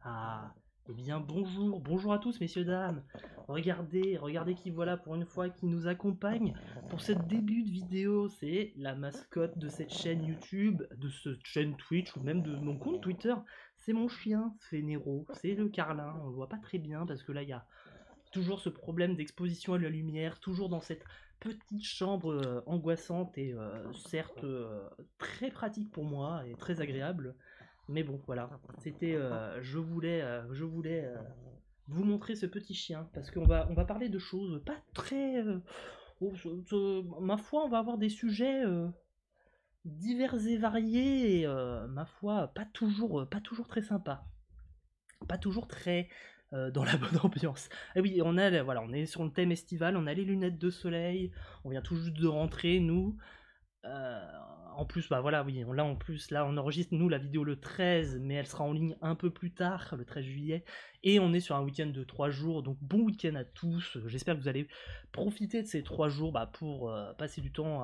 Ah, eh bien bonjour à tous messieurs dames. Regardez qui voilà pour une fois qui nous accompagne pour ce début de vidéo. C'est la mascotte de cette chaîne YouTube, de cette chaîne Twitch ou même de mon compte Twitter. C'est mon chien, c'est Nero, c'est le Carlin. On le voit pas très bien parce que là il y a toujours ce problème d'exposition à la lumière, toujours dans cette petite chambre angoissante et certes très pratique pour moi et très agréable. Mais bon, voilà, c'était, je voulais vous montrer ce petit chien parce qu'on va parler de choses pas très, ma foi, on va avoir des sujets divers et variés et ma foi, pas toujours très sympas, pas toujours très dans la bonne ambiance. Ah oui, voilà, on est sur le thème estival, on a les lunettes de soleil, on vient tout juste de rentrer, nous. Euh, En plus, bah voilà, oui, là, on enregistre nous la vidéo le 13, mais elle sera en ligne un peu plus tard, le 13 juillet, et on est sur un week-end de 3 jours, donc bon week-end à tous. J'espère que vous allez profiter de ces 3 jours bah, pour passer du temps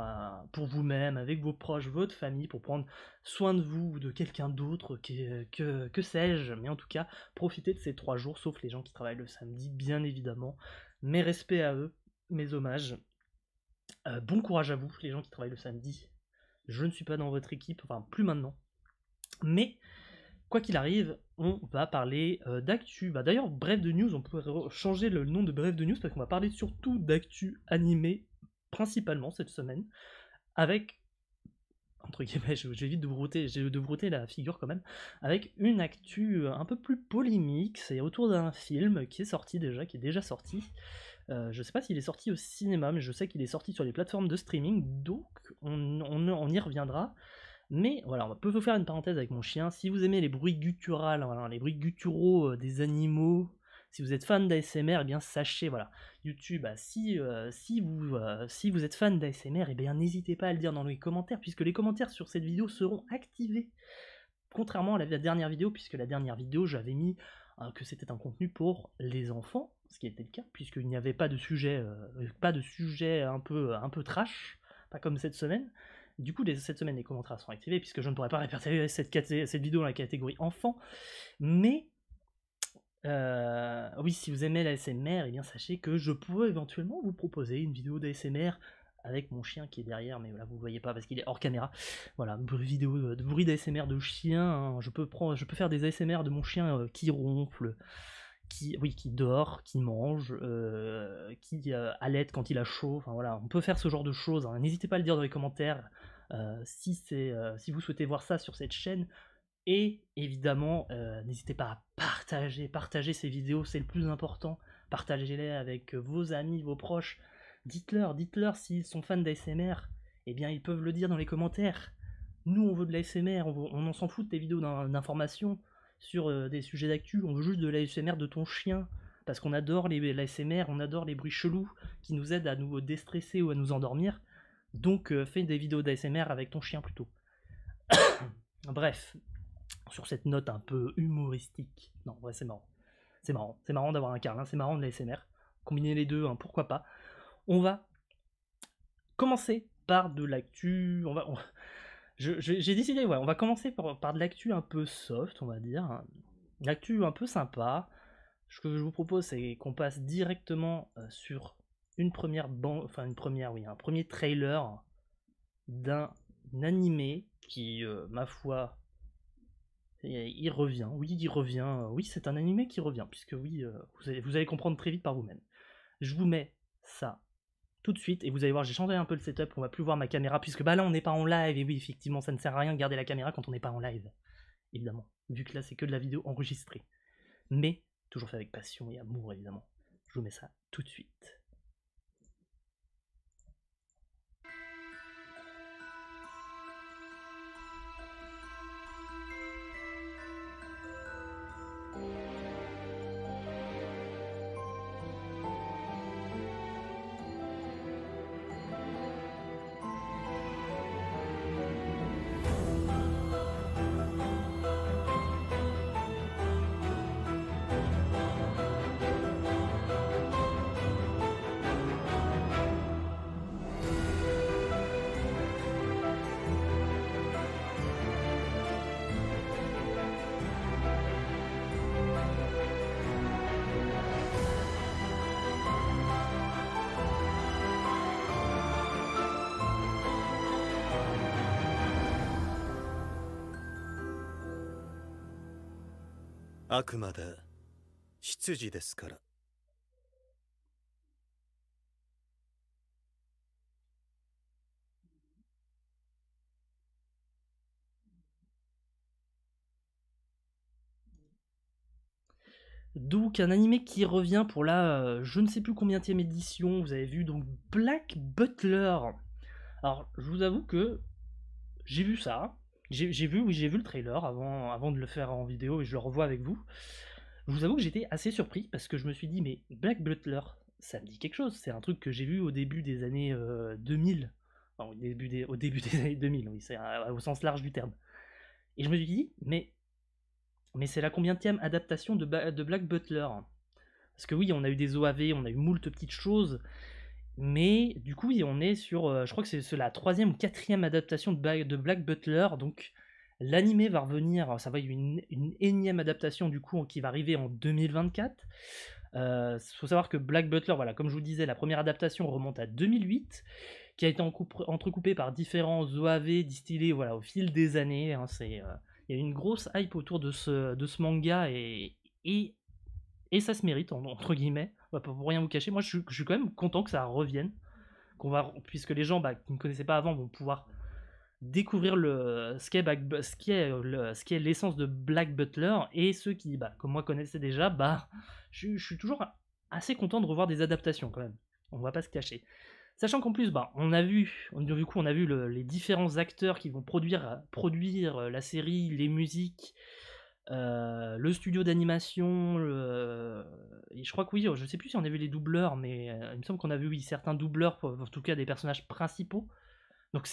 pour vous-même, avec vos proches, votre famille, pour prendre soin de vous ou de quelqu'un d'autre, que sais-je, mais en tout cas, profitez de ces 3 jours, sauf les gens qui travaillent le samedi, bien évidemment. Mes respects à eux, mes hommages. Bon courage à vous, les gens qui travaillent le samedi. Je ne suis pas dans votre équipe, enfin plus maintenant. Mais quoi qu'il arrive, on va parler d'actu. Bah, d'ailleurs, bref de news, on pourrait changer le nom de bref de news parce qu'on va parler surtout d'actu animé principalement cette semaine, avec entre guillemets, j'évite de vous brouter la figure quand même, avec une actu un peu plus polémique. C'est autour d'un film qui est déjà sorti. Je sais pas s'il est sorti au cinéma, mais je sais qu'il est sorti sur les plateformes de streaming, donc on y reviendra. Mais voilà, on peut vous faire une parenthèse avec mon chien. Si vous aimez les bruits gutturaux, voilà, les bruits gutturaux des animaux, si vous êtes fan d'ASMR, eh bien sachez, voilà, YouTube, bah, si vous êtes fan d'ASMR, eh bien n'hésitez pas à le dire dans les commentaires, puisque les commentaires sur cette vidéo seront activés. Contrairement à la dernière vidéo, puisque la dernière vidéo, j'avais mis que c'était un contenu pour les enfants, ce qui était le cas, puisqu'il n'y avait pas de sujet un peu trash, pas comme cette semaine. Du coup, cette semaine, les commentaires sont activés, puisque je ne pourrais pas répertorier cette vidéo dans la catégorie enfant. Mais, oui, si vous aimez l'ASMR, eh bien sachez que je pourrais éventuellement vous proposer une vidéo d'ASMR avec mon chien qui est derrière, mais là vous ne voyez pas parce qu'il est hors caméra. Voilà, vidéo de bruit d'ASMR de chien. Hein. Je peux faire des ASMR de mon chien qui ronfle, qui dort, qui mange, qui allaite quand il a chaud. Enfin voilà, on peut faire ce genre de choses. Hein. N'hésitez pas à le dire dans les commentaires si vous souhaitez voir ça sur cette chaîne. Et évidemment, n'hésitez pas à partager ces vidéos, c'est le plus important. Partagez-les avec vos amis, vos proches. Dites-leur s'ils sont fans d'ASMR. Eh bien, ils peuvent le dire dans les commentaires. Nous, on veut de l'ASMR, on s'en fout de tes vidéos d'information sur des sujets d'actu. On veut juste de l'ASMR de ton chien. Parce qu'on adore l'ASMR, on adore les bruits chelous qui nous aident à nous déstresser ou à nous endormir. Donc, fais des vidéos d'ASMR avec ton chien plutôt. Bref, sur cette note un peu humoristique. Non, ouais, c'est marrant. C'est marrant d'avoir un Carlin, c'est marrant de l'ASMR. Combiner les deux, hein, pourquoi pas. On va commencer par de l'actu. J'ai décidé, ouais, on va commencer par de l'actu un peu soft, on va dire. L'actu un peu sympa. Ce que je vous propose, c'est qu'on passe directement sur un premier trailer d'un animé qui, ma foi, il revient. Oui, il revient. Oui, c'est un animé qui revient, puisque oui, vous allez comprendre très vite par vous-même. Je vous mets ça tout de suite, et vous allez voir, j'ai changé un peu le setup, on va plus voir ma caméra, puisque bah là on n'est pas en live, et oui, effectivement, ça ne sert à rien de garder la caméra quand on n'est pas en live, évidemment, vu que là c'est que de la vidéo enregistrée. Mais, toujours fait avec passion et amour, évidemment. Je vous mets ça tout de suite. あくまで執事ですから。Donc un animé qui revient pour la je ne sais plus combienième édition. Vous avez vu donc Black Butler. Alors je vous avoue que j'ai vu ça. J'ai vu, oui, j'ai vu le trailer avant de le faire en vidéo et je le revois avec vous. Je vous avoue que j'étais assez surpris parce que je me suis dit, mais Black Butler, ça me dit quelque chose. C'est un truc que j'ai vu au début des années 2000. Enfin, au début des années 2000, oui, c'est au sens large du terme. Et je me suis dit, mais c'est la combienième adaptation de Black Butler? Parce que oui, on a eu des OAV, on a eu moult petites choses, mais du coup, oui, on est sur, je crois que c'est la troisième ou quatrième adaptation de Black Butler, donc l'animé va revenir, ça va y avoir une énième adaptation du coup qui va arriver en 2024. Faut savoir que Black Butler, voilà, comme je vous disais, la première adaptation remonte à 2008, qui a été entrecoupée par différents OAV distillés voilà, au fil des années. Hein, il y a une grosse hype autour de ce manga et, et ça se mérite, entre guillemets, pour rien vous cacher. Moi, je suis quand même content que ça revienne, puisque les gens qui ne connaissaient pas avant vont pouvoir découvrir ce qui est l'essence de Black Butler, et ceux qui, comme moi, connaissaient déjà, je suis toujours assez content de revoir des adaptations quand même. On va pas se cacher. Sachant qu'en plus, on a vu les différents acteurs qui vont produire la série, les musiques, le studio d'animation, et je crois que oui, je sais plus si on a vu les doubleurs, mais il me semble qu'on a vu oui, certains doubleurs, en tout cas des personnages principaux. Donc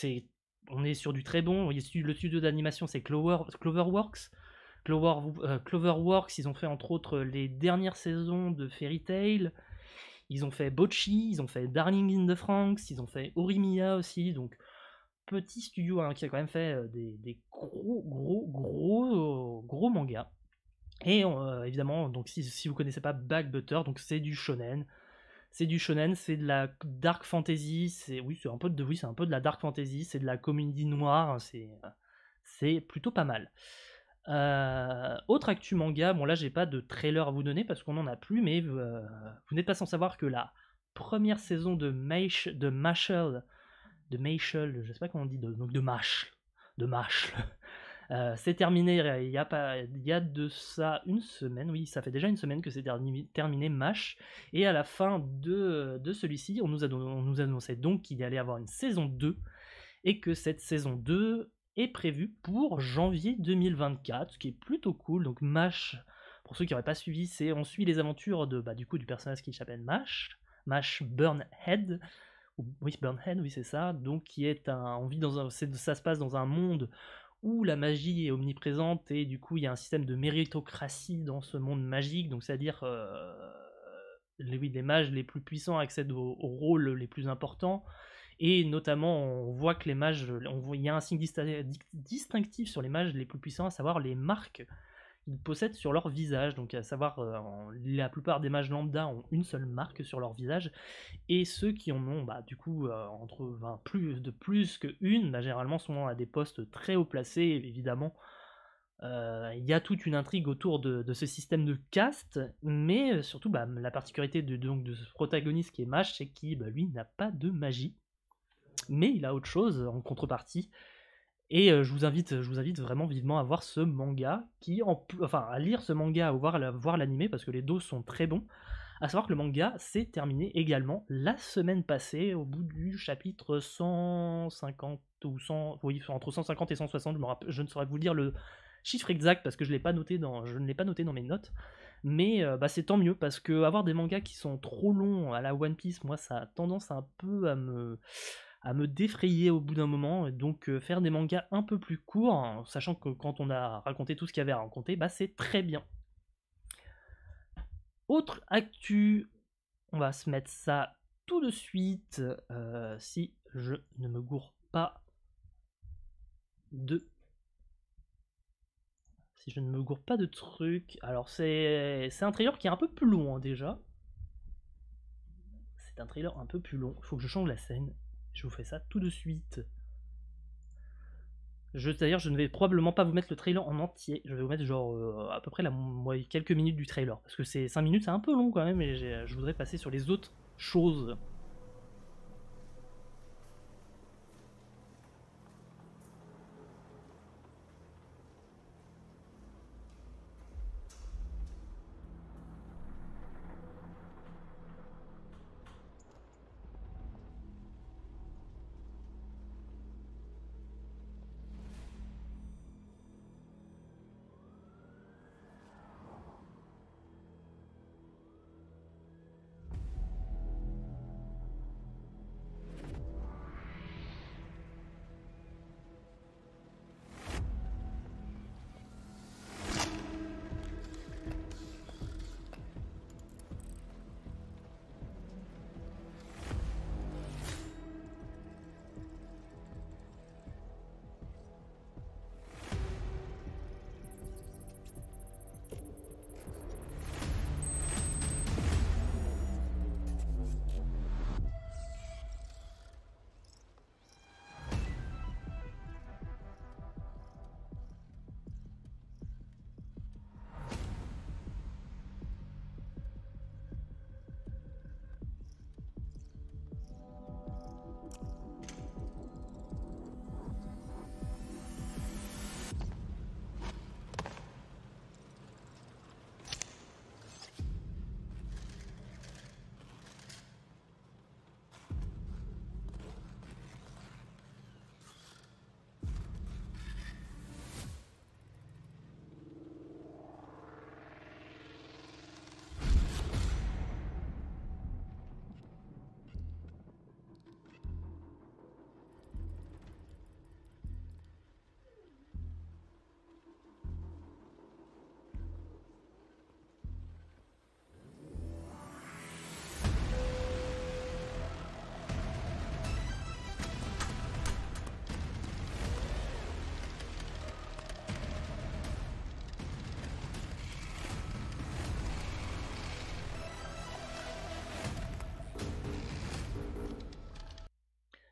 on est sur du très bon. Le studio d'animation c'est Cloverworks. Cloverworks, ils ont fait entre autres les dernières saisons de Fairy Tail. Ils ont fait Bocchi, ils ont fait Darling in the Franxx, ils ont fait Orimiya aussi. Donc petit studio hein, qui a quand même fait des gros mangas. Et évidemment, donc si vous connaissez pas Black Butter, donc c'est du shonen. C'est du shonen, c'est de la dark fantasy, c'est un peu de la dark fantasy, c'est de la comédie noire, hein, c'est plutôt pas mal. Autre actu manga, bon là j'ai pas de trailer à vous donner parce qu'on en a plus, mais vous n'êtes pas sans savoir que la première saison de Mashal, je sais pas comment on dit, donc de Mash, c'est terminé il y a de ça une semaine, oui, ça fait déjà une semaine que c'est terminé MASH, et à la fin de celui-ci, on nous annonçait donc qu'il y allait avoir une saison 2, et que cette saison 2 est prévue pour janvier 2024, ce qui est plutôt cool. Donc MASH, pour ceux qui n'auraient pas suivi, on suit les aventures du coup du personnage qui s'appelle MASH Burnhead, oui Burnhead, oui c'est ça, donc qui est ça se passe dans un monde où la magie est omniprésente et du coup il y a un système de méritocratie dans ce monde magique, donc c'est-à-dire les mages les plus puissants accèdent aux rôles les plus importants, et notamment on voit que il y a un signe distinctif sur les mages les plus puissants, à savoir les marques qu'ils possèdent sur leur visage, donc à savoir la plupart des mages lambda ont une seule marque sur leur visage, et ceux qui en ont du coup entre plus que une, généralement sont à des postes très haut placés. Évidemment il y a toute une intrigue autour de ce système de caste, mais surtout la particularité de ce protagoniste qui est mage, c'est qu'il lui n'a pas de magie, mais il a autre chose en contrepartie. Et je vous invite vraiment vivement à voir ce manga, enfin à lire ce manga, à voir l'animé, parce que les dos sont très bons. À savoir que le manga s'est terminé également la semaine passée, au bout du chapitre 150 ou 100, oui, entre 150 et 160, je ne saurais vous dire le chiffre exact parce que je ne l'ai pas noté dans mes notes. Mais c'est tant mieux parce que avoir des mangas qui sont trop longs à la One Piece, moi ça a tendance un peu à me défrayer au bout d'un moment. Donc faire des mangas un peu plus courts, hein, sachant que quand on a raconté tout ce qu'il y avait à raconter, c'est très bien. Autre actu, on va se mettre ça tout de suite, si je ne me gourre pas de... Si je ne me gourre pas de trucs. Alors c'est un trailer qui est un peu plus long hein, déjà. C'est un trailer un peu plus long. Il faut que je change la scène. Je vous fais ça tout de suite. C'est-à-dire, je ne vais probablement pas vous mettre le trailer en entier. Je vais vous mettre genre à peu près quelques minutes du trailer. Parce que c'est 5 minutes, c'est un peu long quand même, et je voudrais passer sur les autres choses.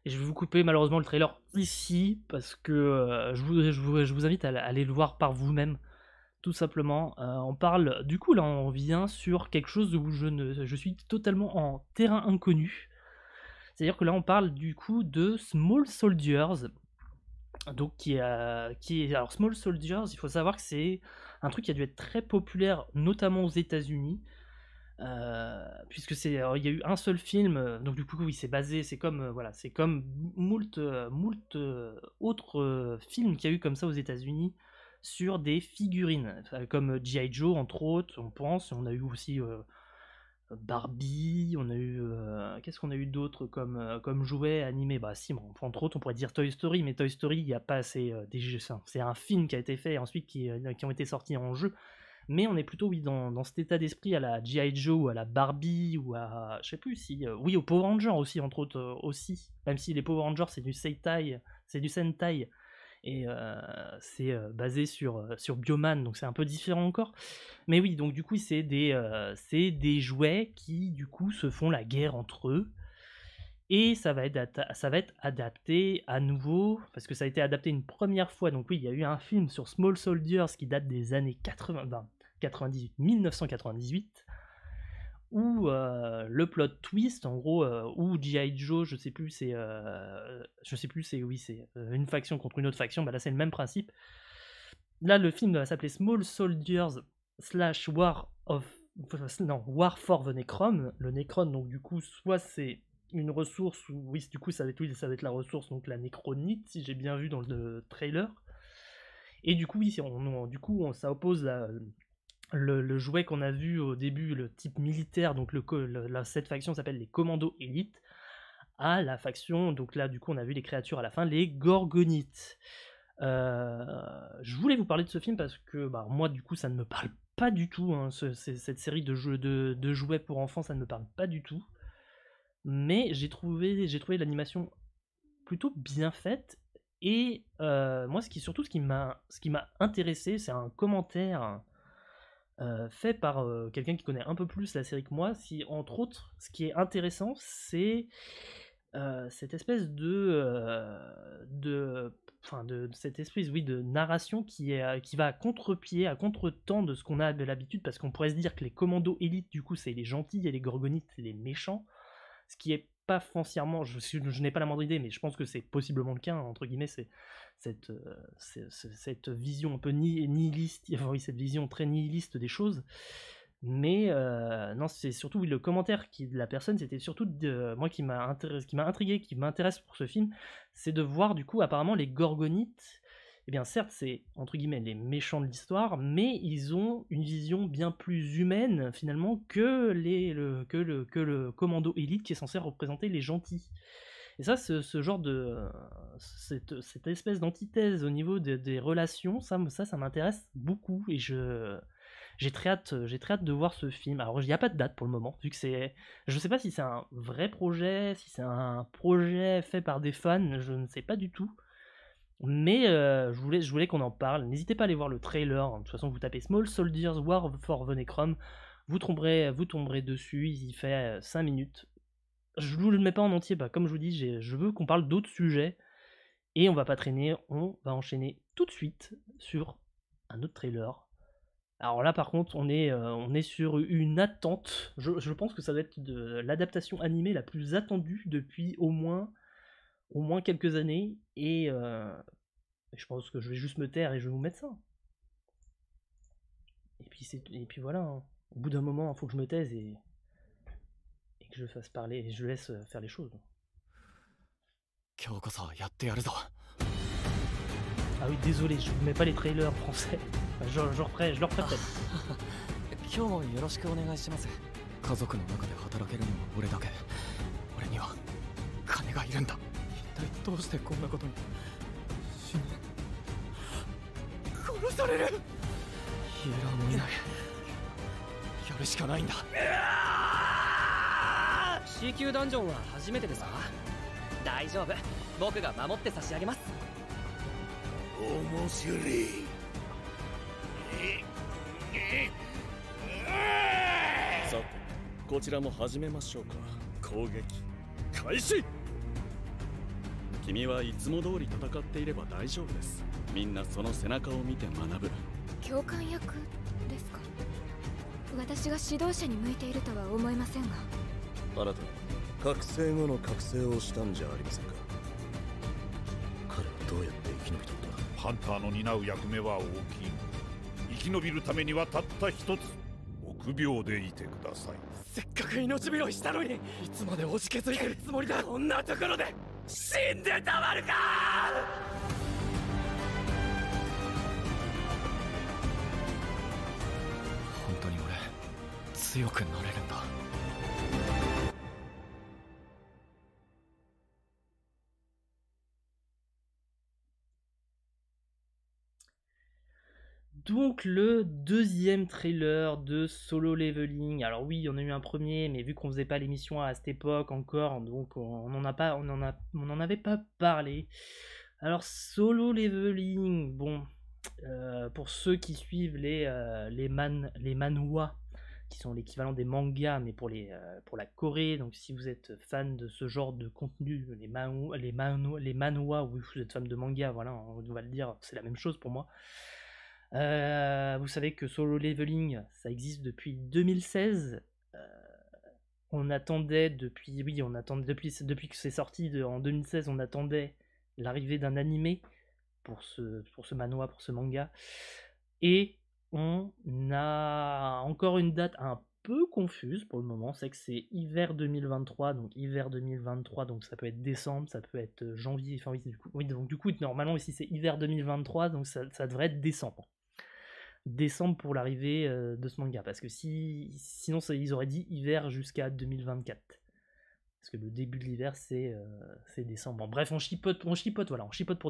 Et je vais vous couper malheureusement le trailer ici parce que je vous invite à aller le voir par vous-même, tout simplement. On parle, du coup là on vient sur quelque chose où je suis totalement en terrain inconnu. C'est-à-dire que là on parle du coup de Small Soldiers, donc alors Small Soldiers, il faut savoir que c'est un truc qui a dû être très populaire notamment aux États-Unis. Puisque il y a eu un seul film, donc du coup oui c'est basé, c'est comme voilà, c'est comme moult autres films qu'il y a eu comme ça aux États-Unis sur des figurines, comme G.I. Joe entre autres, on pense. On a eu aussi Barbie, on a eu qu'est-ce qu'on a eu d'autre comme jouet animé. Bah si, bon, entre autres on pourrait dire Toy Story, mais Toy Story il n'y a pas assez des jeux, c'est un film qui a été fait et ensuite qui ont été sortis en jeu. Mais on est plutôt, oui, dans cet état d'esprit à la G.I. Joe ou à la Barbie ou à, je sais plus si, oui, aux Power Rangers aussi, entre autres, aussi. Même si les Power Rangers, c'est du Sentai, et c'est basé sur Bioman, donc c'est un peu différent encore. Mais oui, donc du coup, c'est des jouets qui, du coup, se font la guerre entre eux. Et ça va être adapté à nouveau, parce que ça a été adapté une première fois. Donc oui, il y a eu un film sur Small Soldiers qui date des années 1998, où le plot twist, en gros, où G.I. Joe, je sais plus, c'est oui, c'est une faction contre une autre faction. Bah là, c'est le même principe. Là, le film va s'appeler Small Soldiers slash War for the Necron. Le Necron, donc du coup, soit c'est une ressource, ou oui, du coup, oui, ça va être la ressource, donc la Necronite, si j'ai bien vu dans le trailer. Et du coup, oui, ça oppose le jouet qu'on a vu au début, le type militaire, donc cette faction s'appelle les Commandos Élites, à la faction, donc là, du coup, on a vu les créatures à la fin, les Gorgonites. Je voulais vous parler de ce film parce que bah, moi, du coup, ça ne me parle pas du tout. Hein, cette série de jouets pour enfants, ça ne me parle pas du tout. Mais j'ai trouvé l'animation plutôt bien faite. Et moi, surtout ce qui m'a intéressé, c'est un commentaire fait par quelqu'un qui connaît un peu plus la série que moi. Si, entre autres, ce qui est intéressant, c'est cette espèce de enfin de cet esprit, oui, de narration qui va à contre-pied, à contre-temps de ce qu'on a de l'habitude, parce qu'on pourrait se dire que les commandos élites, du coup, c'est les gentils et les gorgonites, c'est les méchants, ce qui est pas foncièrement, je n'ai pas la moindre idée, mais je pense que c'est possiblement le cas, entre guillemets, c'est cette vision un peu nihiliste, enfin, oui, cette vision très nihiliste des choses. Mais non, c'est surtout oui, le commentaire de la personne, c'était surtout moi qui m'a intrigué, qui m'intéresse pour ce film, c'est de voir du coup apparemment les Gorgonites. Eh bien certes, c'est entre guillemets les méchants de l'histoire, mais ils ont une vision bien plus humaine finalement que le commando élite qui est censé représenter les gentils. Et ça, ce genre de cette espèce d'antithèse au niveau des relations, ça m'intéresse beaucoup et j'ai très hâte de voir ce film. Alors, il n'y a pas de date pour le moment, vu que je sais pas si c'est un vrai projet, si c'est un projet fait par des fans, je ne sais pas du tout. Mais je voulais qu'on en parle. N'hésitez pas à aller voir le trailer. De toute façon, vous tapez Small Soldiers War for the Necrom, vous tomberez dessus. Il fait 5 minutes. Je vous le mets pas en entier, comme je vous dis, je veux qu'on parle d'autres sujets. Et on va pas traîner, on va enchaîner tout de suite sur un autre trailer. Alors là, par contre, on est sur une attente. Je pense que ça doit être l'adaptation animée la plus attendue depuis au moins quelques années. Et je pense que je vais juste me taire et je vais vous mettre ça. Et puis voilà. Hein. Au bout d'un moment, il faut que je me taise et que je fasse parler et je laisse faire les choses. Ah oui, désolé, je vous mets pas les trailers français. Je le referai peut-être. 今日もよろしくお願いします。家族の中で働けるのは俺だけ。俺には金がいるんだ。一体どうしてこんなことに。死ぬ。殺される。ヒーローもいない。やるしかないんだ。C 級ダンジョンは初めてですか？大丈夫。僕が守って差し上げます。面白い。さて、こちらも始めましょうか。攻撃開始。君はいつも通り戦っていれば大丈夫です。みんなその背中を見て学ぶ。教官役ですか？私が指導者に向いているとは思いませんが。あなた、覚醒後の覚醒をしたんじゃありませんか。彼はどうやって生き延びたんだ。ハンターの担う役目は大きい。生き延びるためにはたった一つ。臆病でいてください。せっかく命拾いしたのに、いつまでおじけづいてるつもりだ。こんなところで死んでたまるか。本当に俺強くなれるんだ。Donc le deuxième trailer de Solo Leveling. Alors oui, il y en a eu un premier, mais vu qu'on faisait pas l'émission à cette époque encore, donc on n'en avait pas parlé. Alors Solo Leveling, bon, pour ceux qui suivent les manhwa, qui sont l'équivalent des mangas, mais pour la Corée. Donc si vous êtes fan de ce genre de contenu, les manhwa, ou vous êtes fan de manga, voilà, on va le dire, c'est la même chose pour moi. Vous savez que Solo Leveling, ça existe depuis 2016. On attendait depuis que c'est sorti en 2016, on attendait l'arrivée d'un animé pour ce manhwa, pour ce manga. Et on a encore une date un peu confuse pour le moment, c'est que c'est hiver 2023, donc ça peut être décembre, ça peut être janvier, enfin donc du coup normalement ici c'est hiver 2023, donc ça devrait être décembre pour l'arrivée de ce manga, parce que sinon ils auraient dit hiver jusqu'à 2024, parce que le début de l'hiver c'est décembre. Bon, bref, on chipote pour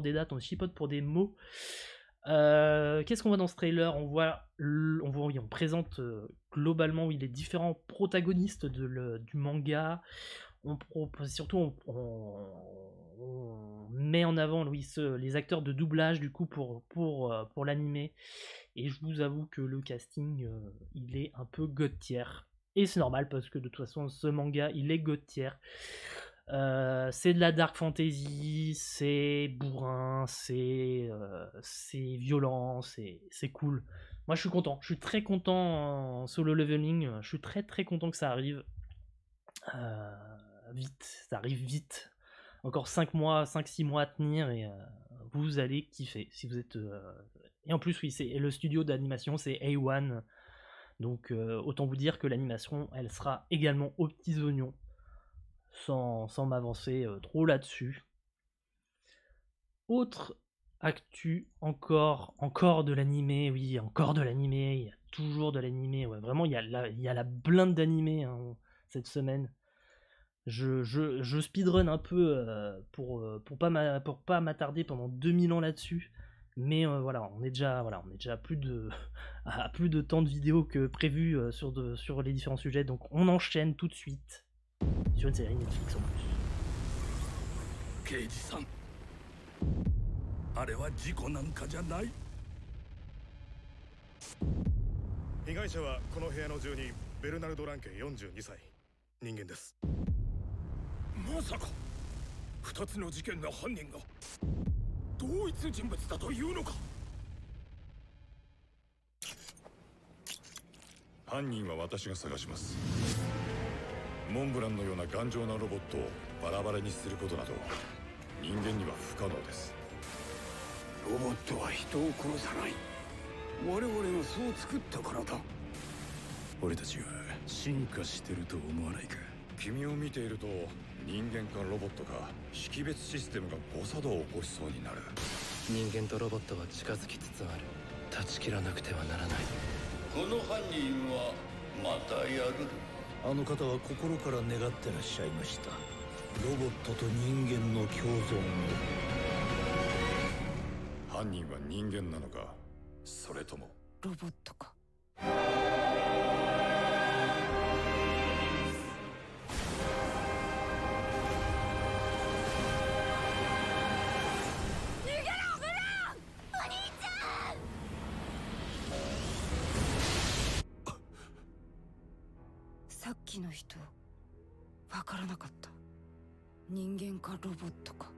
des dates, on chipote pour des mots. Qu'est-ce qu'on voit dans ce trailer? On présente globalement les différents protagonistes du manga. Surtout on met en avant les acteurs de doublage du coup pour l'animé. Et je vous avoue que le casting il est un peu god tier. Et c'est normal parce que de toute façon ce manga il est god tier. C'est de la dark fantasy, c'est bourrin, c'est violent, c'est cool. Moi je suis content, je suis très content en Solo Leveling, je suis très très content que ça arrive. Vite, ça arrive vite. Encore 5 mois, 5-6 mois à tenir et vous allez kiffer. Si vous êtes, Et en plus, oui, c'est le studio d'animation, c'est A1. Donc autant vous dire que l'animation, elle sera également aux petits oignons, sans m'avancer trop là-dessus. Autre actu, encore de l'animé, oui, encore de l'animé, il y a toujours de l'animé, ouais, vraiment, il y a la blinde d'animé hein, cette semaine. Je speedrun un peu pour pas m'attarder pendant 2000 ans là-dessus. Mais voilà, on est déjà à plus de temps de vidéo que prévu sur les différents sujets. Donc on enchaîne tout de suite sur une série Netflix en plus. 刑事さんあれは事故なんかじゃない。被害者はこの部屋の住人ベルナルド・ランケ42歳人間です。まさか2つの事件の犯人が同一人物だというのか。犯人は私が探します。モンブランのような頑丈なロボットをバラバラにすることなど人間には不可能です。ロボットは人を殺さない。我々がそう作ったからだ。俺たちが進化してると思わないか。君を見ていると人間かロボットか識別システムが誤作動を起こしそうになる。人間とロボットは近づきつつある。断ち切らなくてはならない。この犯人はまたやる。あの方は心から願ってらっしゃいました。ロボットと人間の共存を。犯人は人間なのか、それともロボットか。さっきの人わからなかった。人間かロボットか。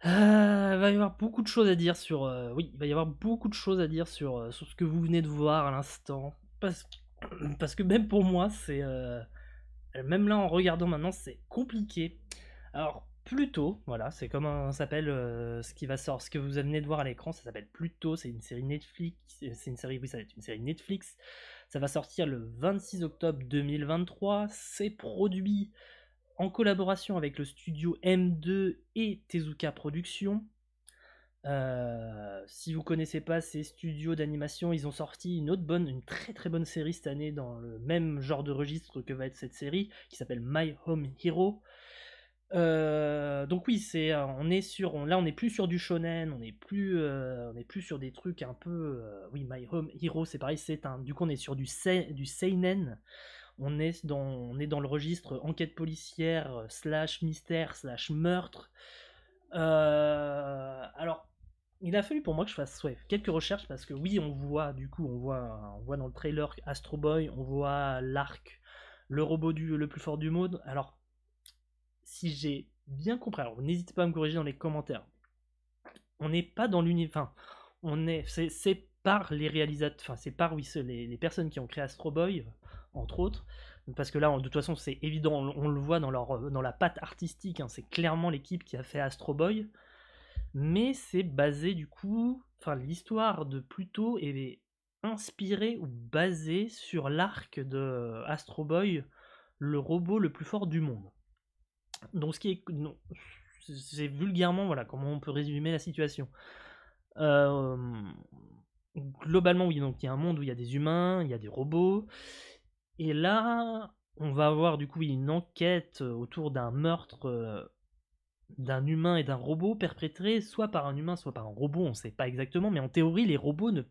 Il va y avoir beaucoup de choses à dire sur oui, il va y avoir beaucoup de choses à dire sur ce que vous venez de voir à l'instant parce que même pour moi c'est même là en regardant maintenant c'est compliqué. Alors Pluto, voilà, c'est comment ça s'appelle ce qui va sortir, ce que vous venez de voir à l'écran, ça s'appelle Pluto, c'est une série Netflix, c'est une série, oui, ça va être une série Netflix. Ça va sortir le 26 octobre 2023. C'est produit en collaboration avec le studio M2 et Tezuka Productions. Si vous connaissez pas ces studios d'animation, ils ont sorti une très très bonne série cette année dans le même genre de registre que va être cette série, qui s'appelle My Home Hero. Donc oui, on n'est plus sur du shonen, on n'est plus sur des trucs un peu, oui, My Home Hero, c'est pareil, du coup on est sur du seinen. On est dans le registre enquête policière / mystère / meurtre. Alors, il a fallu pour moi que je fasse quelques recherches parce que oui, on voit dans le trailer Astro Boy, on voit l'arc, le robot le plus fort du monde. Alors, si j'ai bien compris, alors n'hésitez pas à me corriger dans les commentaires. On n'est pas dans l'univers, c'est par les réalisateurs, enfin c'est par les personnes qui ont créé Astro Boy, entre autres, parce que là de toute façon c'est évident, on le voit dans la patte artistique, hein, c'est clairement l'équipe qui a fait Astro Boy, mais c'est basé du coup, enfin l'histoire de Pluto est inspirée ou basée sur l'arc de Astro Boy, le robot le plus fort du monde. Donc c'est vulgairement, voilà comment on peut résumer la situation. Globalement oui, donc il y a un monde où il y a des humains, il y a des robots, et là on va avoir du coup une enquête autour d'un meurtre d'un humain et d'un robot perpétré soit par un humain soit par un robot, on sait pas exactement, mais en théorie les robots ne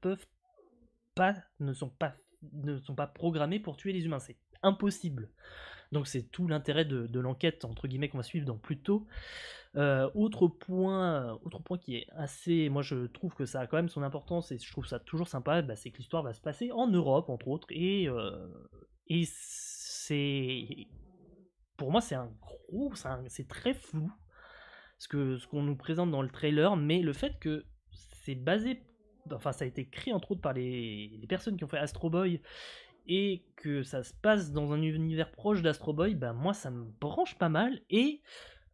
sont pas programmés pour tuer les humains, c'est impossible. Donc c'est tout l'intérêt de l'enquête entre guillemets qu'on va suivre dans Pluto. Autre point qui est assez, moi je trouve que ça a quand même son importance et je trouve ça toujours sympa, bah, c'est que l'histoire va se passer en Europe entre autres et c'est, pour moi c'est c'est très flou ce qu'on nous présente dans le trailer, mais le fait que c'est basé, enfin ça a été créé entre autres par les personnes qui ont fait Astro Boy et que ça se passe dans un univers proche d'Astro Boy, bah moi ça me branche pas mal. Et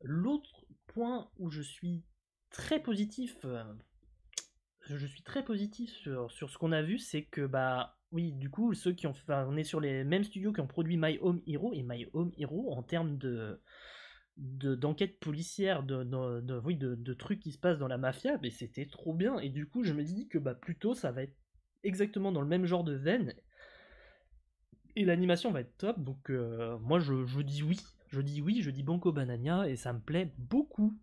l'autre point où je suis très positif, sur ce qu'on a vu, c'est que bah oui, du coup ceux qui ont, enfin, on est sur les mêmes studios qui ont produit My Home Hero, et My Home Hero en termes d'enquête policière, de trucs qui se passent dans la mafia, mais c'était trop bien. Et du coup je me dis que bah plutôt ça va être exactement dans le même genre de veine et l'animation va être top. Donc moi je dis oui, je dis Banco Banania et ça me plaît beaucoup.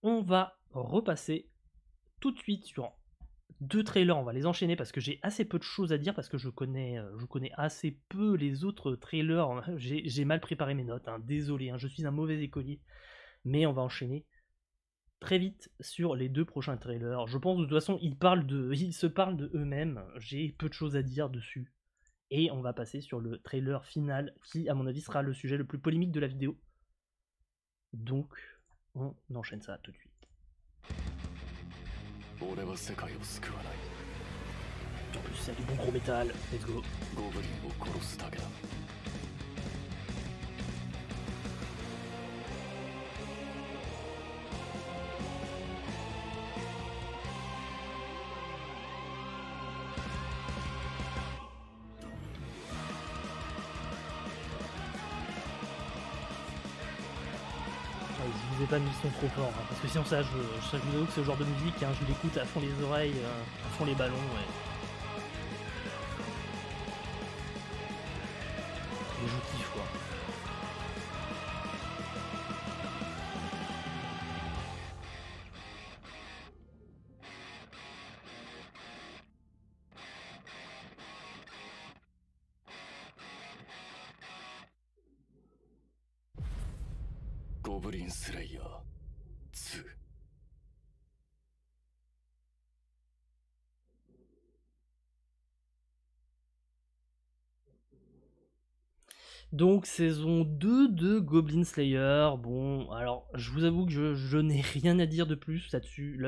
On va repasser tout de suite sur 2 trailers, on va les enchaîner parce que j'ai assez peu de choses à dire, parce que je connais assez peu les autres trailers. J'ai mal préparé mes notes, hein, désolé, hein, je suis un mauvais écolier, mais on va enchaîner très vite sur les 2 prochains trailers. Je pense de toute façon ils se parlent de eux-mêmes, j'ai peu de choses à dire dessus. Et on va passer sur le trailer final qui à mon avis sera le sujet le plus polémique de la vidéo. Donc on enchaîne ça tout de suite. En plus c'est du bon gros métal, let's go. Je vous ai pas mis le son trop fort, hein, parce que sinon ça, je vous avoue que c'est le genre de musique, hein, je l'écoute à fond les oreilles, à fond les ballons, et je kiffe quoi. Goblin Slayer 2. Donc saison 2 de Goblin Slayer. Bon, alors je vous avoue que je n'ai rien à dire de plus là-dessus.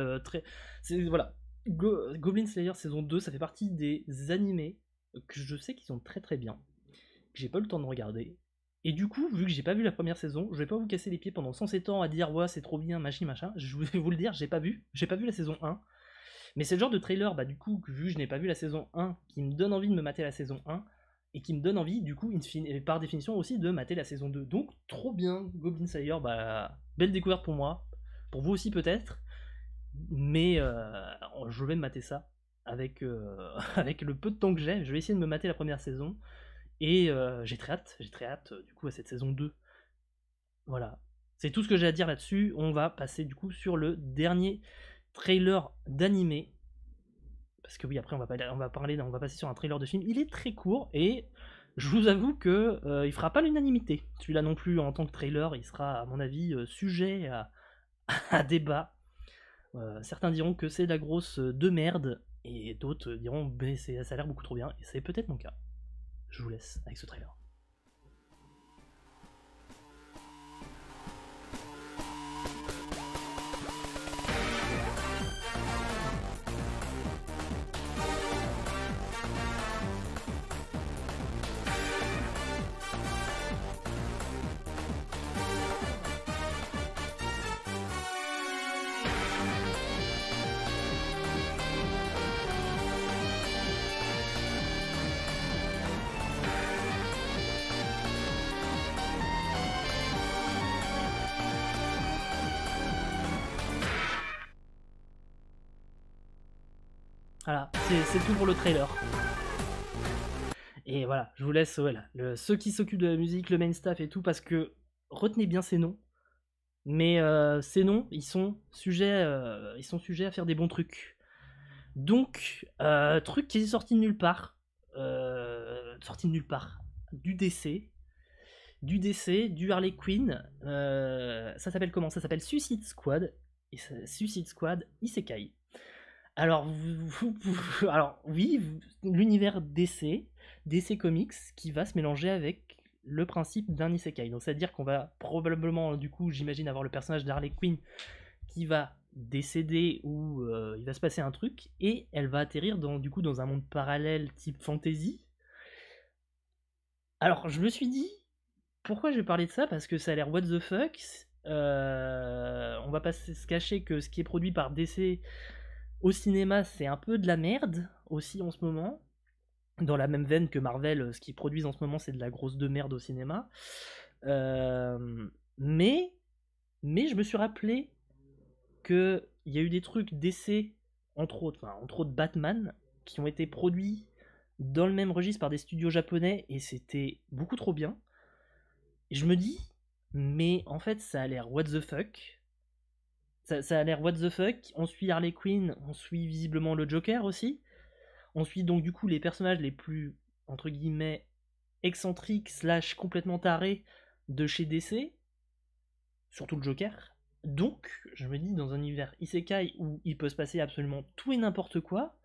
Voilà, Goblin Slayer saison 2, ça fait partie des animés que je sais qu'ils sont très très bien, que j'ai pas eu le temps de regarder. Et du coup, vu que j'ai pas vu la première saison, je vais pas vous casser les pieds pendant 107 ans à dire ouais c'est trop bien, machin. Je vais vous le dire, j'ai pas vu la saison 1. Mais c'est le genre de trailer, bah du coup, vu que je n'ai pas vu la saison 1, qui me donne envie de me mater la saison 1, et qui me donne envie, du coup, par définition aussi, de mater la saison 2. Donc, trop bien, Goblin Slayer, bah, belle découverte pour moi, pour vous aussi peut-être, mais je vais me mater ça, avec, avec le peu de temps que j'ai, je vais essayer de me mater la première saison, et j'ai très hâte, du coup, à cette saison 2. Voilà, c'est tout ce que j'ai à dire là-dessus. On va passer, du coup, sur le dernier trailer d'animé, parce que oui, après on va passer sur un trailer de film. Il est très court et je vous avoue que il fera pas l'unanimité. Celui-là non plus en tant que trailer, il sera à mon avis sujet à débat. Certains diront que c'est de la grosse de merde et d'autres diront ben ça a l'air beaucoup trop bien, et c'est peut-être mon cas. Je vous laisse avec ce trailer. Voilà, c'est tout pour le trailer. Et voilà, je vous laisse voilà, ceux qui s'occupent de la musique, le main staff et tout, parce que retenez bien ces noms. Mais ces noms, ils sont sujets à faire des bons trucs. Donc, truc qui est sorti de nulle part. du DC, du Harley Quinn. Ça s'appelle comment? Ça s'appelle Suicide Squad. Et Suicide Squad Isekai. Alors, alors oui, l'univers DC Comics qui va se mélanger avec le principe d'un Isekai. Donc, c'est-à-dire qu'on va probablement, du coup, j'imagine avoir le personnage d'Harley Quinn qui va décéder ou il va se passer un truc et elle va atterrir dans un monde parallèle type fantasy. Alors, je me suis dit, pourquoi je vais parler de ça? Parce que ça a l'air what the fuck. On va pas se cacher que ce qui est produit par DC au cinéma, c'est un peu de la merde aussi en ce moment. Dans la même veine que Marvel, ce qu'ils produisent en ce moment, c'est de la grosse de merde au cinéma. Mais je me suis rappelé qu'il y a eu des trucs DC, entre autres Batman, qui ont été produits dans le même registre par des studios japonais, et c'était beaucoup trop bien. Et je me dis, mais en fait, ça a l'air what the fuck. Ça a l'air what the fuck. On suit Harley Quinn, on suit visiblement le Joker aussi. On suit donc du coup les personnages les plus, entre guillemets, excentriques / complètement tarés de chez DC. Surtout le Joker. Donc, je me dis, dans un univers Isekai où il peut se passer absolument tout et n'importe quoi,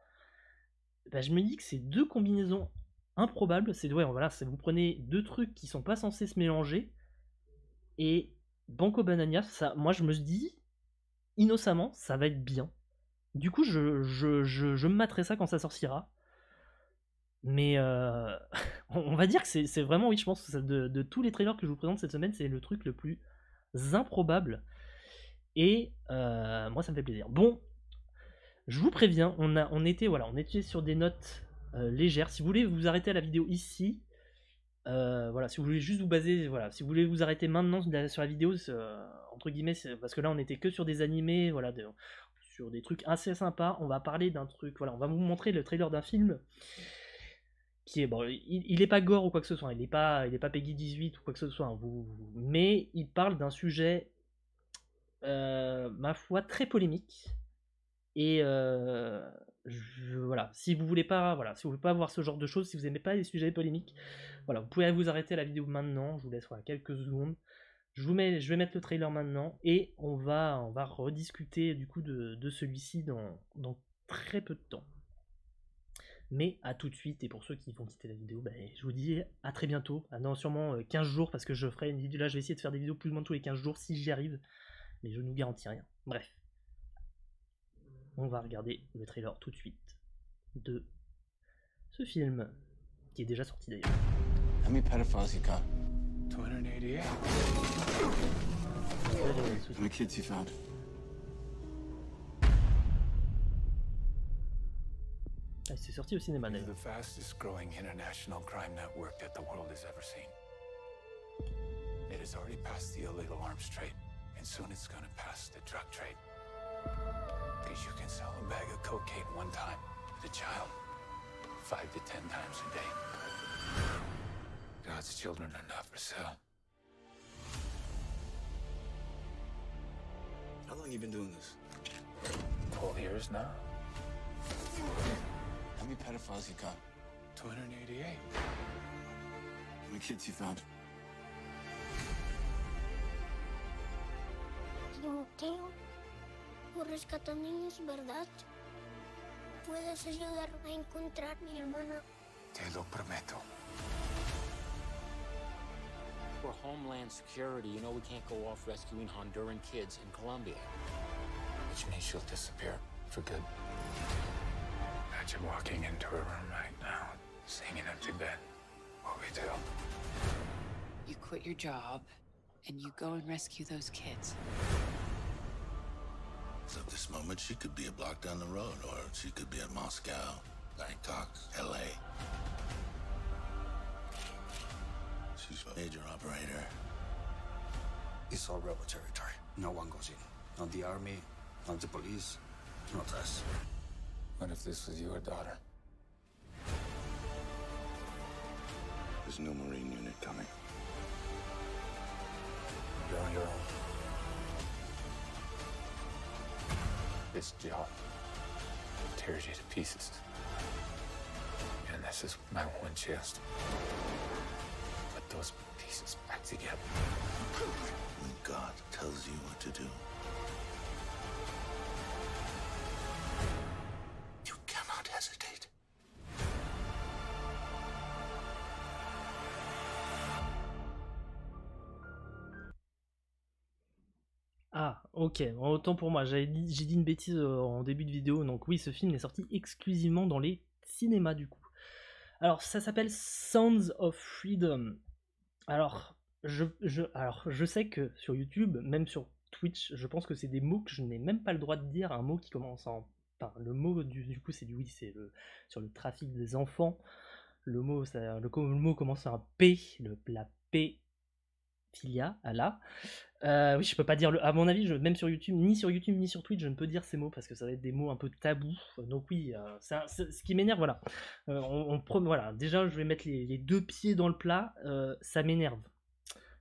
bah, je me dis que c'est deux combinaisons improbables. Vous prenez deux trucs qui sont pas censés se mélanger, et Banco Banania, ça, moi je me dis, innocemment, ça va être bien. Du coup, je me materai ça quand ça sortira. Mais on va dire que c'est vraiment, oui, je pense que de tous les trailers que je vous présente cette semaine, c'est le truc le plus improbable. Et moi, ça me fait plaisir. Bon, je vous préviens, on était sur des notes légères. Si vous voulez vous arrêter à la vidéo ici, si vous voulez juste vous baser, si vous voulez vous arrêter maintenant sur la vidéo, entre guillemets, parce que là on était que sur des animés, sur des trucs assez sympas. On va parler d'un truc, on va vous montrer le trailer d'un film qui est, bon, il est pas gore ou quoi que ce soit, il est pas Peggy 18 ou quoi que ce soit, mais il parle d'un sujet, ma foi, très polémique. Et si vous voulez pas voir ce genre de choses, si vous aimez pas les sujets polémiques, vous pouvez vous arrêter à la vidéo maintenant. Je vous laisse quelques secondes. Je vais mettre le trailer maintenant et on va rediscuter du coup de celui-ci dans très peu de temps. Mais à tout de suite, et pour ceux qui vont quitter la vidéo, je vous dis à très bientôt. Dans sûrement 15 jours, parce que je ferai une vidéo là, je vais essayer de faire des vidéos plus ou moins tous les 15 jours si j'y arrive, mais je ne vous garantis rien. Bref. On va regarder le trailer tout de suite de ce film, qui est déjà sorti d'ailleurs. How many pedophiles you got? 288. How many kids you found? C'est sorti au cinéma d'ailleurs. The fastest growing international crime network that the world has ever seen. It has already passed the illegal arms trade, and soon it's gonna pass the drug trade. Because you can sell a bag of cocaine one time to a child 5 to 10 times a day. God's children are not for sale. How long you been doing this? 12 years now. How many pedophiles you got? 288. How many kids you found? Timoteo, tú rescatas niños, ¿verdad? ¿Puedes ayudarme a encontrar a mi hermana? Te lo prometo. For Homeland Security, you know we can't go off rescuing Honduran kids in Colombia. Which means she'll disappear for good. Imagine walking into her room right now, seeing an empty bed. What we do? You quit your job, and you go and rescue those kids. So at this moment, she could be a block down the road, or she could be at Moscow, Bangkok, LA. She's a major operator. It's all rebel territory. No one goes in. Not the army, not the police, not us. What if this was your daughter? There's no Marine unit coming. You're on your own. This job tears you to pieces. And this is my one chance those pieces back together. When God tells you what to do, you cannot hesitate. Ah, ok, autant pour moi, j'ai dit une bêtise en début de vidéo, donc oui, ce film est sorti exclusivement dans les cinémas du coup. Alors, ça s'appelle Sounds of Freedom. Alors, je sais que sur YouTube, même sur Twitch, je pense que c'est des mots que je n'ai même pas le droit de dire, un mot qui commence en... Enfin, le mot du coup, c'est sur le trafic des enfants. Le mot commence par un P, la P... Philia, Allah. Oui, je peux pas dire à mon avis, même sur YouTube, ni sur Twitch, je ne peux dire ces mots parce que ça va être des mots un peu tabous. Donc oui, ce qui m'énerve, voilà. Voilà, déjà, je vais mettre les deux pieds dans le plat. Ça m'énerve.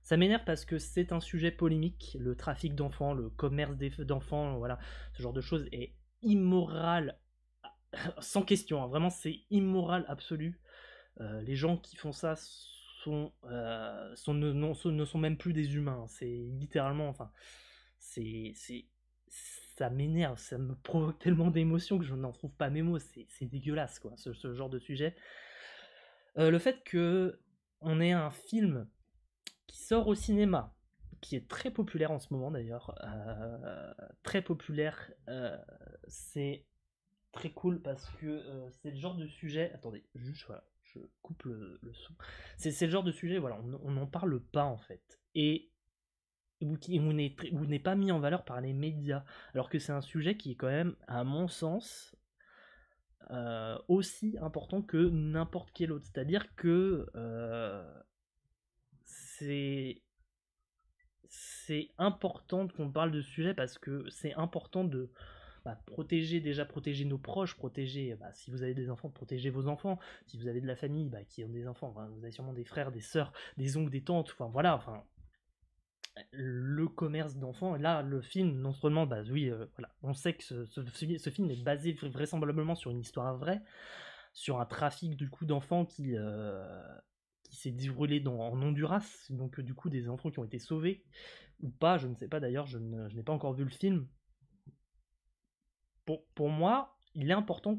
Ça m'énerve parce que c'est un sujet polémique. Le trafic d'enfants, le commerce d'enfants, voilà, ce genre de choses est immoral, sans question. Hein, vraiment, c'est immoral absolu. Les gens qui font ça ne sont même plus des humains. C'est littéralement, enfin, ça m'énerve, ça me provoque tellement d'émotions que je n'en trouve pas mes mots. C'est dégueulasse, quoi, ce genre de sujet. Le fait que on ait un film qui sort au cinéma, qui est très populaire en ce moment d'ailleurs, très populaire, c'est très cool parce que c'est le genre de sujet. Attendez, juste voilà. Je coupe le son. C'est le genre de sujet, voilà, on n'en parle pas en fait. Et vous n'est pas mis en valeur par les médias. Alors que c'est un sujet qui est quand même, à mon sens, aussi important que n'importe quel autre. C'est-à-dire que c'est important qu'on parle de ce sujet parce que c'est important de protéger nos proches, protéger, si vous avez des enfants, protéger vos enfants, si vous avez de la famille qui ont des enfants, vous avez sûrement des frères, des sœurs, des oncles, des tantes, voilà, le commerce d'enfants, là, le film, non seulement, voilà, on sait que ce film est basé vraisemblablement sur une histoire vraie, sur un trafic du coup d'enfants qui s'est déroulé en Honduras, donc du coup des enfants qui ont été sauvés, ou pas, je ne sais pas d'ailleurs, je n'ai pas encore vu le film. Pour moi, il est important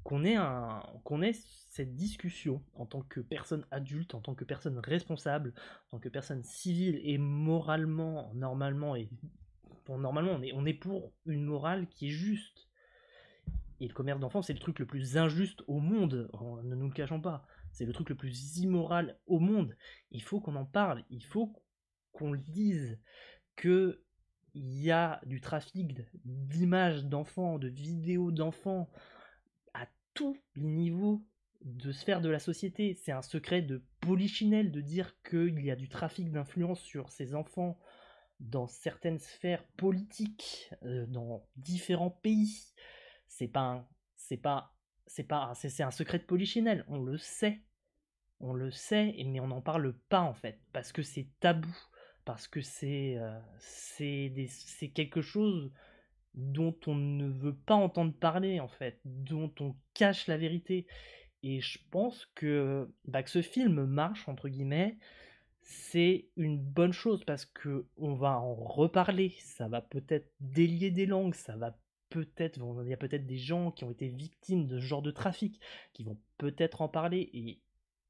qu'on ait cette discussion en tant que personne adulte, en tant que personne responsable, en tant que personne civile et normalement, on est pour une morale qui est juste. Et le commerce d'enfants, c'est le truc le plus injuste au monde, ne nous le cachons pas. C'est le truc le plus immoral au monde. Il faut qu'on en parle, il faut qu'on le dise, que il y a du trafic d'images d'enfants, de vidéos d'enfants à tous les niveaux de sphères de la société. C'est un secret de polichinelle de dire qu'il y a du trafic d'influence sur ces enfants dans certaines sphères politiques, dans différents pays. C'est un secret de polichinelle, on le sait, mais on n'en parle pas en fait, parce que c'est tabou. Parce que c'est quelque chose dont on ne veut pas entendre parler, en fait, dont on cache la vérité. Et je pense que ce film marche, entre guillemets, c'est une bonne chose, parce que on va en reparler, ça va peut-être délier des langues, il y a peut-être des gens qui ont été victimes de ce genre de trafic, qui vont peut-être en parler, et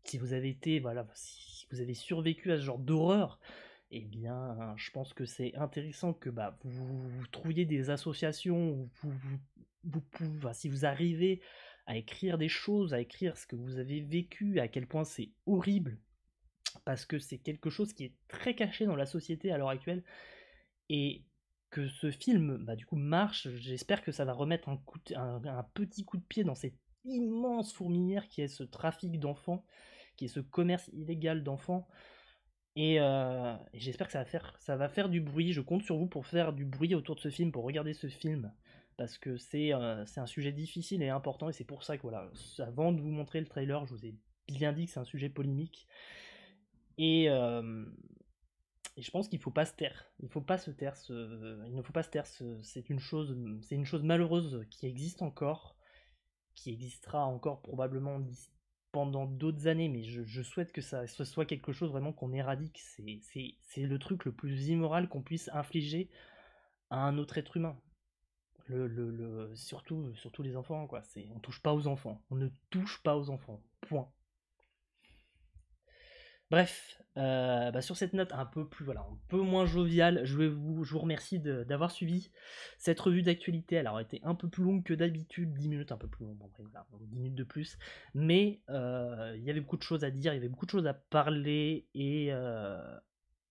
si vous avez si vous avez survécu à ce genre d'horreur, eh bien, je pense que c'est intéressant que vous trouviez des associations où si vous arrivez à écrire des choses, à écrire ce que vous avez vécu, à quel point c'est horrible, parce que c'est quelque chose qui est très caché dans la société à l'heure actuelle, et que ce film, du coup, marche. J'espère que ça va remettre un petit coup de pied dans cette immense fourmilière qui est ce trafic d'enfants, qui est ce commerce illégal d'enfants. Et j'espère que ça va faire du bruit. Je compte sur vous pour faire du bruit autour de ce film, pour regarder ce film, parce que c'est un sujet difficile et important, et c'est pour ça que voilà, avant de vous montrer le trailer, je vous ai bien dit que c'est un sujet polémique, et je pense qu'il faut pas se taire. Il ne faut pas se taire. C'est une chose malheureuse qui existe encore, qui existera encore probablement pendant d'autres années, mais je souhaite que ce soit quelque chose vraiment qu'on éradique. C'est le truc le plus immoral qu'on puisse infliger à un autre être humain. Surtout les enfants, quoi. On touche pas aux enfants. On ne touche pas aux enfants. Point. Bref, sur cette note un peu plus, un peu moins joviale, je vous remercie d'avoir suivi cette revue d'actualité. Elle aurait été un peu plus longue que d'habitude, 10 minutes un peu plus long, 10 minutes de plus, mais il y avait beaucoup de choses à dire, il y avait beaucoup de choses à parler, et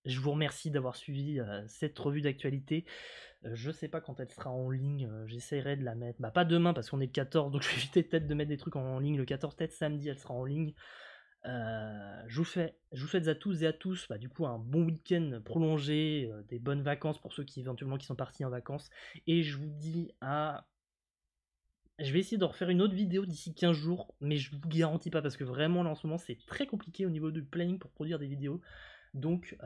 je vous remercie d'avoir suivi cette revue d'actualité. Je sais pas quand elle sera en ligne, j'essaierai de la mettre, pas demain parce qu'on est le 14, donc je vais éviter peut-être de mettre des trucs en ligne le 14, peut-être samedi elle sera en ligne. Je vous souhaite à tous et à tous du coup un bon week-end prolongé, des bonnes vacances pour ceux qui éventuellement qui sont partis en vacances, et je vous dis je vais essayer de refaire une autre vidéo d'ici 15 jours, mais je vous garantis pas parce que vraiment là en ce moment c'est très compliqué au niveau du planning pour produire des vidéos, donc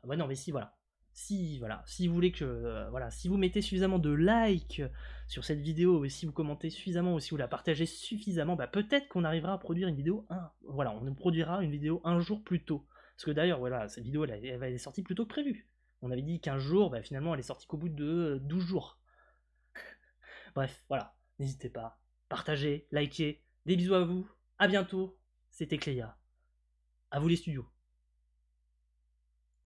ouais non mais si vous voulez que si vous mettez suffisamment de likes sur cette vidéo, et si vous commentez suffisamment, ou si vous la partagez suffisamment, peut-être qu'on arrivera à produire une vidéo on produira une vidéo un jour plus tôt. Parce que d'ailleurs, cette vidéo elle est sortie plus tôt que prévu. On avait dit 15 jours, finalement elle est sortie qu'au bout de 12 jours. Bref, n'hésitez pas, partagez, likez, des bisous à vous, à bientôt, c'était Cléa. À vous les studios.